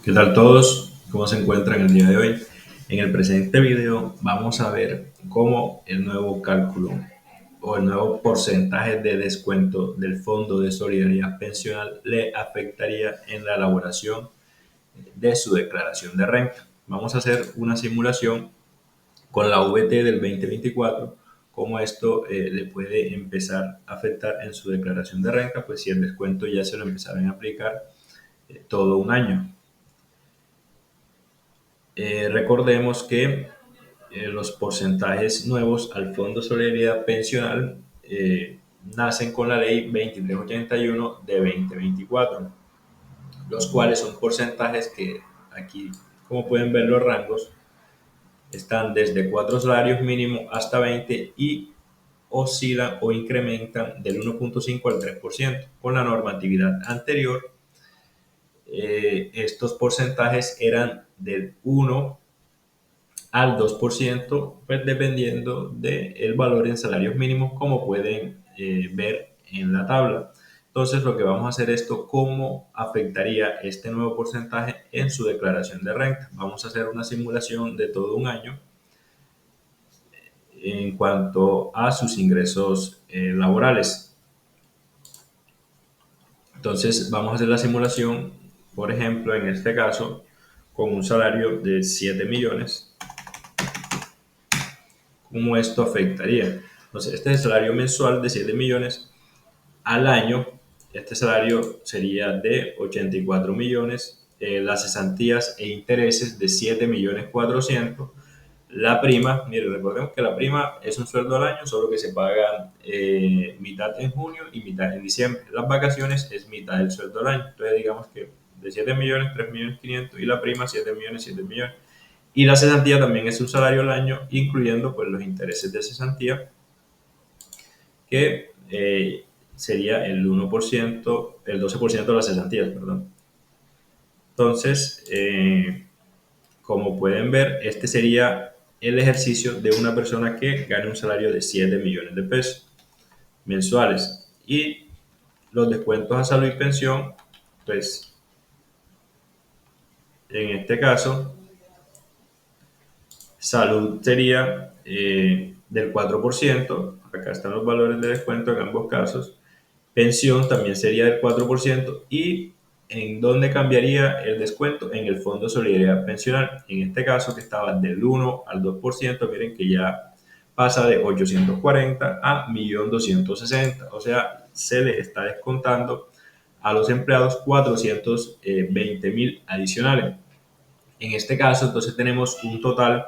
¿Qué tal todos? ¿Cómo se encuentran el día de hoy? En el presente video vamos a ver cómo el nuevo cálculo o el nuevo porcentaje de descuento del Fondo de Solidaridad Pensional le afectaría en la elaboración de su declaración de renta. Vamos a hacer una simulación con la VT del 2024, cómo esto le puede empezar a afectar en su declaración de renta, pues si el descuento ya se lo empezaron a aplicar todo un año. Recordemos que los porcentajes nuevos al Fondo de Solidaridad Pensional nacen con la Ley 2381 de 2024, los cuales son porcentajes que aquí, como pueden ver, los rangos están desde 4 salarios mínimos hasta 20 y oscilan o incrementan del 1.5 al 3%. Con la normatividad anterior, estos porcentajes eran del 1 al 2%, pues dependiendo del valor en salarios mínimos, como pueden ver en la tabla. Entonces, lo que vamos a hacer es cómo afectaría este nuevo porcentaje en su declaración de renta. Vamos a hacer una simulación de todo un año en cuanto a sus ingresos laborales. Entonces, vamos a hacer la simulación, por ejemplo, en este caso, con un salario de 7 millones. ¿Cómo esto afectaría? Entonces, este es el salario mensual de 7 millones. Al año, este salario sería de 84 millones. Las cesantías e intereses de 7 millones 400. La prima, mire, recordemos que la prima es un sueldo al año, solo que se paga mitad en junio y mitad en diciembre. Las vacaciones es mitad del sueldo al año. Entonces, digamos que de 7 millones, 3 millones 500 y la prima 7 millones, 7 millones. Y la cesantía también es un salario al año, incluyendo pues los intereses de cesantía, que sería el 1%, el 12% de las cesantías, perdón. Entonces, como pueden ver, este sería el ejercicio de una persona que gane un salario de 7 millones de pesos mensuales. Y los descuentos a salud y pensión, pues en este caso, salud sería del 4%, acá están los valores de descuento en ambos casos. Pensión también sería del 4%. ¿Y en dónde cambiaría el descuento? En el Fondo de Solidaridad Pensional. En este caso, que estaba del 1 al 2%, miren que ya pasa de 840 a 1.260.000. O sea, se le está descontando a los empleados 420.000 adicionales. En este caso, entonces tenemos un total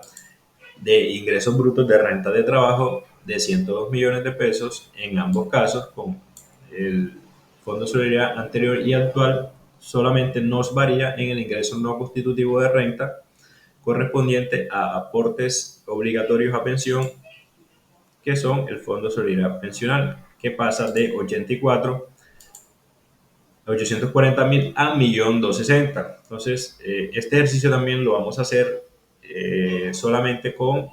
de ingresos brutos de renta de trabajo de 102 millones de pesos en ambos casos. Con el Fondo de Solidaridad anterior y actual solamente nos varía en el ingreso no constitutivo de renta correspondiente a aportes obligatorios a pensión, que son el Fondo de Solidaridad Pensional, que pasa de 840.000 a 1.260.000. Entonces, este ejercicio también lo vamos a hacer solamente con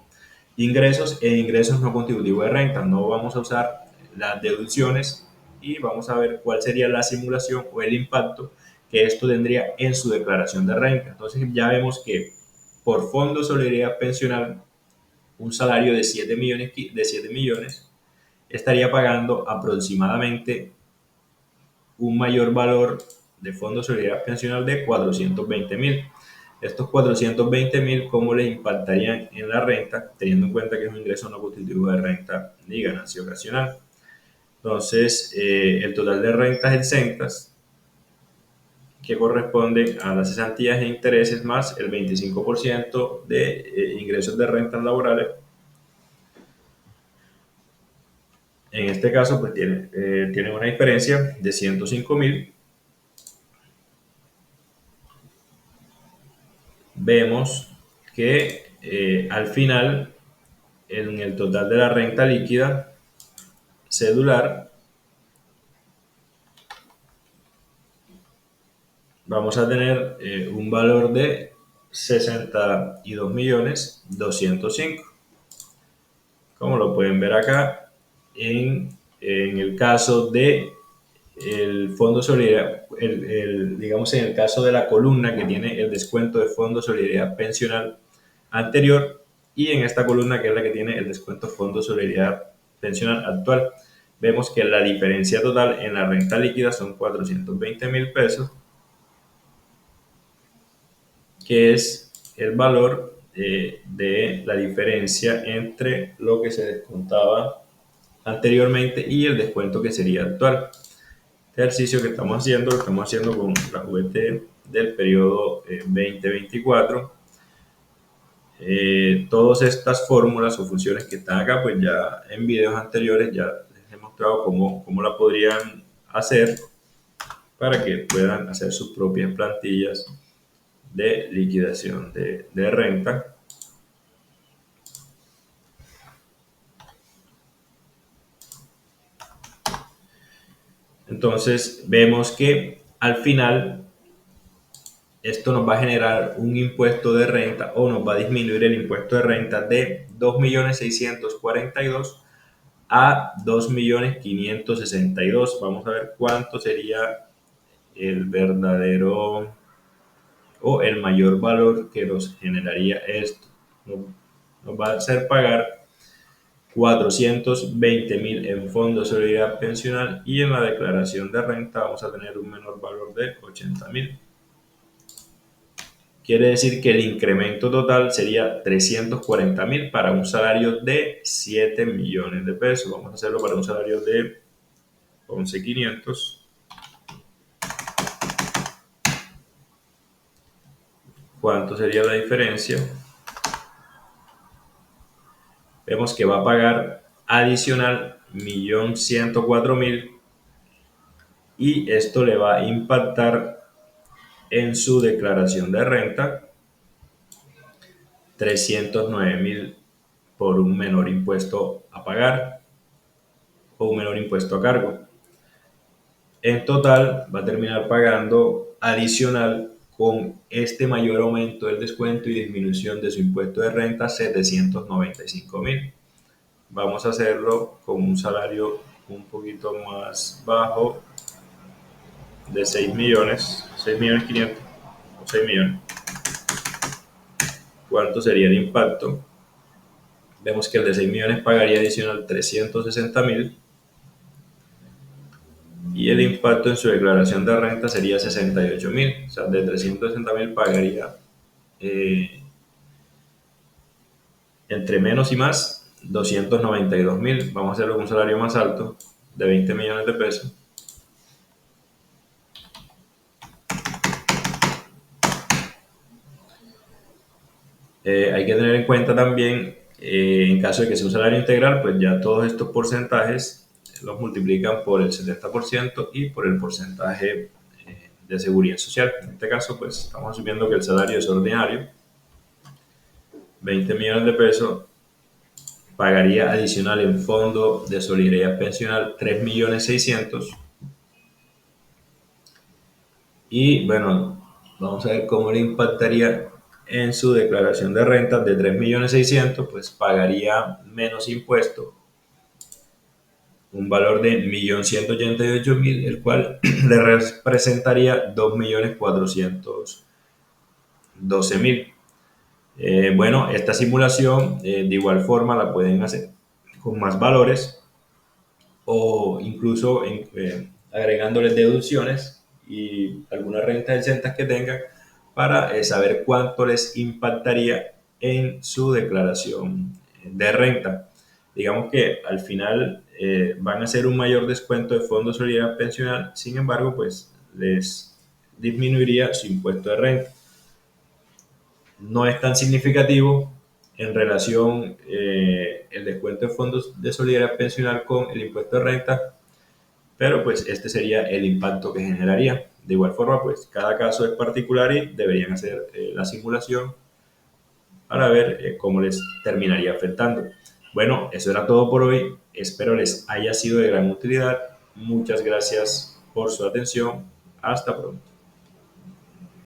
ingresos e ingresos no contributivos de renta. No vamos a usar las deducciones y vamos a ver cuál sería la simulación o el impacto que esto tendría en su declaración de renta. Entonces ya vemos que por Fondo de Solidaridad Pensional, un salario de 7 millones, estaría pagando aproximadamente un mayor valor de Fondo de Solidaridad Pensional de 420.000. Estos 420.000, ¿cómo les impactarían en la renta? Teniendo en cuenta que es un ingreso no constitutivo de renta ni ganancia ocasional. Entonces, el total de rentas exentas, que corresponden a las cesantías e intereses más el 25% de ingresos de rentas laborales, en este caso, pues tiene una diferencia de 105.000. Vemos que al final, en el total de la renta líquida cedular, vamos a tener un valor de 62.205.000. Como lo pueden ver acá, en el caso de el fondo solidaridad, digamos en el caso de la columna que tiene el descuento de fondo solidaridad pensional anterior, y en esta columna que es la que tiene el descuento fondo solidaridad pensional actual, vemos que la diferencia total en la renta líquida son 420.000 pesos, que es el valor de la diferencia entre lo que se descontaba anteriormente y el descuento que sería actual. Este ejercicio que estamos haciendo, lo estamos haciendo con la VT del periodo 2024. Todas estas fórmulas o funciones que están acá, pues ya en videos anteriores ya les he mostrado cómo la podrían hacer para que puedan hacer sus propias plantillas de liquidación de renta. Entonces vemos que al final esto nos va a generar un impuesto de renta, o nos va a disminuir el impuesto de renta de 2.642.000 a 2.562.000. Vamos a ver cuánto sería el verdadero o el mayor valor que nos generaría esto. Nos va a hacer pagar 420.000 en fondo de solidaridad pensional, y en la declaración de renta vamos a tener un menor valor de 80.000. Quiere decir que el incremento total sería 340.000 para un salario de 7 millones de pesos. Vamos a hacerlo para un salario de 11.500. ¿Cuánto sería la diferencia? Vemos que va a pagar adicional 1.104.000, y esto le va a impactar en su declaración de renta 309.000 por un menor impuesto a pagar o un menor impuesto a cargo. En total va a terminar pagando adicional, con este mayor aumento del descuento y disminución de su impuesto de renta, 795.000. Vamos a hacerlo con un salario un poquito más bajo de 6 millones, 6.500.000 o 6 millones. ¿Cuánto sería el impacto? Vemos que el de 6 millones pagaría adicional 360.000, y el impacto en su declaración de renta sería 68.000. O sea, de 360.000 pagaría entre menos y más 292.000. Vamos a hacerlo con un salario más alto de 20 millones de pesos. Hay que tener en cuenta también, en caso de que sea un salario integral, pues ya todos estos porcentajes los multiplican por el 70% y por el porcentaje de seguridad social. En este caso, pues estamos asumiendo que el salario es ordinario, 20 millones de pesos, pagaría adicional en fondo de solidaridad pensional 3.600.000. Y bueno, vamos a ver cómo le impactaría en su declaración de rentas de 3.600.000, pues pagaría menos impuesto, un valor de 1.188.000, el cual le representaría 2.412.000. Bueno, esta simulación de igual forma la pueden hacer con más valores, o incluso agregándoles deducciones y algunas rentas exentas que tengan, para saber cuánto les impactaría en su declaración de renta. Digamos que al final van a hacer un mayor descuento de fondo de solidaridad pensional, sin embargo, pues les disminuiría su impuesto de renta. No es tan significativo en relación el descuento de fondos de solidaridad pensional con el impuesto de renta, pero pues este sería el impacto que generaría. De igual forma, pues cada caso es particular y deberían hacer la simulación para ver cómo les terminaría afectando. Bueno, eso era todo por hoy. Espero les haya sido de gran utilidad. Muchas gracias por su atención. Hasta pronto.